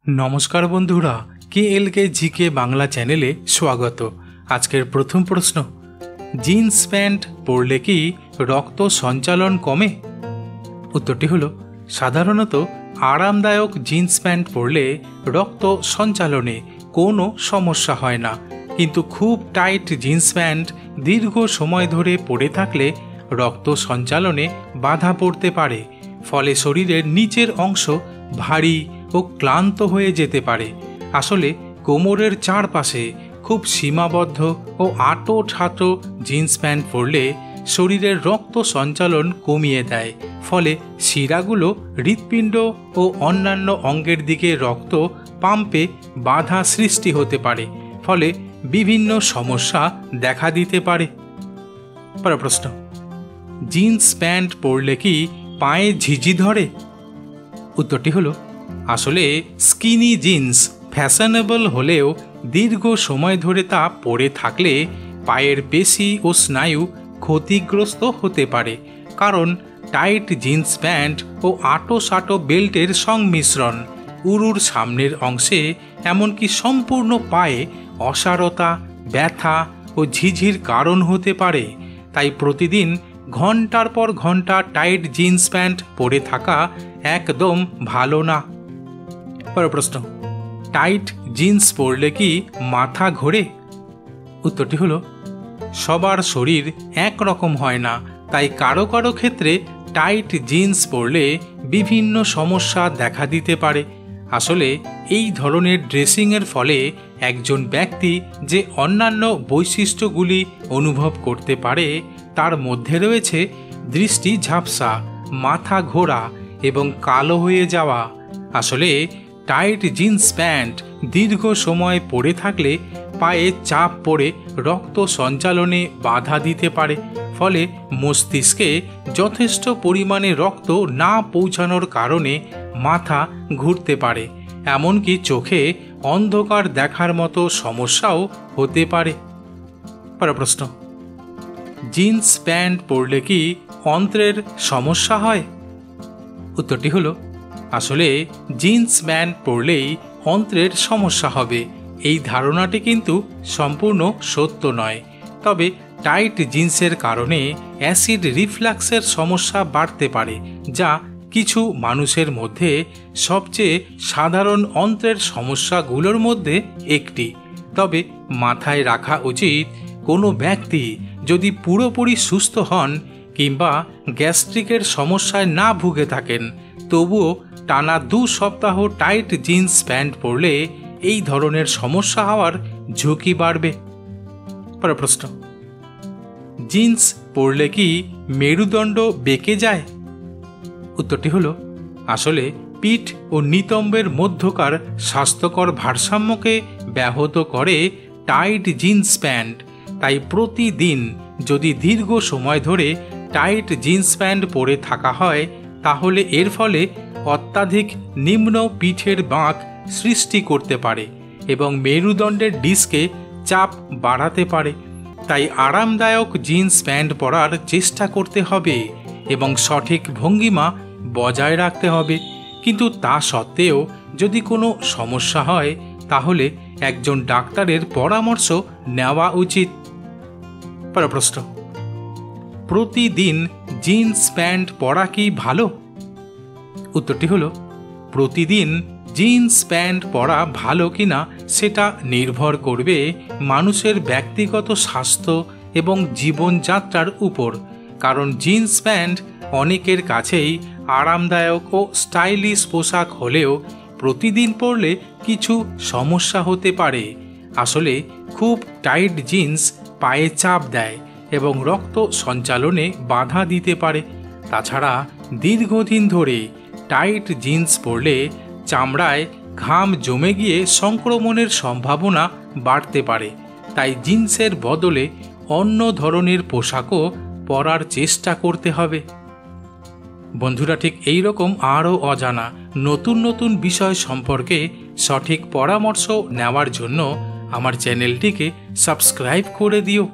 नमस्कार बंधुरा के जीके बांगला चैनेले स्वागत। आजकेर प्रथम प्रश्न, जीन्स पैंट पड़ले कि रक्त सञ्चालन कमे? उत्तरटी हलो साधारणत आरामदायक जीन्स पैंट पड़ले रक्त सञ्चालने कोनो समस्या हय ना, किन्तु खूब टाइट जीन्स पैंट दीर्घ समय धरे पड़े थाकले रक्त सञ्चालने बाधा पड़ते पारे। फले शरीरेर नीचेर अंश भारी ओ क्लांत हये जेते पारे। आसले कोमरेर चारपाशे खूब सीमाबद्ध ओ आटो ठाटो जीन्स पैंट पड़ले शरीरेर रक्त सञ्चालन कमिये देय। फले शिरागुलो हृदपिंड ओ अन्यान्य अंगेर दिके रक्त पाम्पे बाधा सृष्टि होते पारे। फले विभिन्न समस्या देखा दिते पारे। पर प्रश्न, जीन्स पैंट पड़ले कि पाए झिझि धरे? उत्तरटी हलो आसले स्किनी जीन्स फैशनेबल होलेও दीर्घ समय धरे ता पड़े थाकले पाয়ের पेशी ओ स्नायु क्षतिग्रस्त होते पारे। कारण टाइट जीन्स पैंट ओ आटो साटो बेल्टेर संमिश्रण उरुर सामनेर अंशे एमनकि सम्पूर्ण पाए असारता व्यथा ओ झिझिर कारण होते पारे। ताई प्रतिदिन घंटार पर घंटा टाइट जीन्स पैंट पड़े थाका एकदम भालो ना। पर प्रश्न, टाइट जीन्स पड़ले कि माथा घोरे? उत्तरटी हलो सबार शरीर एक रकम हय ना, ताई कारो कारो क्षेत्रे टाइट जीन्स पड़ले विभिन्न समस्या देखा दिते पारे। आसले एई धरनेर ड्रेसिंगेर फले एकजन व्यक्ति जे अन्यान्य वैशिष्ट्यगुली अनुभव करते पारे तार मध्य रयेछे दृष्टि झापसा, माथा घोरा एवं कालो हये जावा। आसले टाइट जीन्स पैंट दीर्घ समय पड़े थाकले पाए चाप पड़े रक्त सञ्चालने बाधा दिते पारे। फले मस्तिष्के यथेष्ट परिमाणे रक्त ना पौঁছানোর कारणे माथा घुरते पारे, एमनकि चोखे अंधकार देखार मतो समस्याओ होते पारे। पर प्रश्न, जीन्स पैंट पड़ले कि अंत्रेर समस्या हय? उत्तरटी हलो आसले जीन्स पैंट पड़लेई अंत्रेर समस्या हबे এই ধারণাটি কিন্তু সম্পূর্ণ সত্য নয়। তবে টাইট জিন্সের কারণে অ্যাসিড রিফ্লাক্সের সমস্যা বাড়তে পারে, যা কিছু মানুষের মধ্যে সবচেয়ে সাধারণ অন্ত্রের সমস্যাগুলোর মধ্যে একটি। তবে মাথায় রাখা উচিত, কোনো ব্যক্তি যদি পুরোপুরি সুস্থ হন কিংবা গ্যাস্ট্রিকের সমস্যায় না ভুগে থাকেন, তবুও টানা 2 সপ্তাহ টাইট জিন্স প্যান্ট পরলে এই ধরনের সমস্যা হওয়ার ঝুঁকি বাড়বে। পর প্রশ্ন, জিন্স পরলে কি মেরুদণ্ড বেঁকে যায়? উত্তরটি হলো আসলে পিঠ ও নিতম্বের মধ্যকার স্বাস্থ্যকর ভারসাম্যকে ব্যাহত করে টাইট জিন্স প্যান্ট। তাই প্রতিদিন যদি দীর্ঘ সময় ধরে টাইট জিন্স প্যান্ট পরে থাকা হয়, তাহলে এর ফলে অত্যাধিক নিম্ন পিঠের বাঁক সৃষ্টি করতে পারে এবং মেরুদণ্ডের ডিস্কে চাপ বাড়াতে পারে। তাই আরামদায়ক জিন্স প্যান্ট পরার চেষ্টা করতে হবে এবং সঠিক ভঙ্গিমা বজায় রাখতে হবে। কিন্তু তা সত্ত্বেও যদি কোনো সমস্যা হয়, তাহলে একজন ডাক্তারের পরামর্শ নেওয়া উচিত। পরের প্রশ্ন, প্রতিদিন জিন্স প্যান্ট পরা কি ভালো? উত্তরটি হলো প্রতিদিন জিন্স প্যান্ট পরা ভালো কিনা সেটা নির্ভর করবে মানুষের ব্যক্তিগত স্বাস্থ্য এবং জীবনযাত্রার উপর। কারণ জিন্স প্যান্ট অনেকের কাছেই আরামদায়ক ও স্টাইলিশ পোশাক হলেও প্রতিদিন পরলে কিছু সমস্যা হতে পারে। আসলে খুব টাইট জিন্স পায়ে চাপ দেয় এবং রক্ত সঞ্চালনে বাধা দিতে পারে। তাছাড়া দীর্ঘদিন ধরে টাইট জিন্স পরলে চামড়ায় ঘাম জমে গিয়ে সংক্রমণের সম্ভাবনা বাড়তে পারে। তাই জিন্সের বদলে অন্য ধরনের পোশাকও পরার চেষ্টা করতে হবে। বন্ধুরা, ঠিক এই রকম আরও অজানা নতুন নতুন বিষয় সম্পর্কে সঠিক পরামর্শ নেওয়ার জন্য আমার চ্যানেলটিকে সাবস্ক্রাইব করে দিও।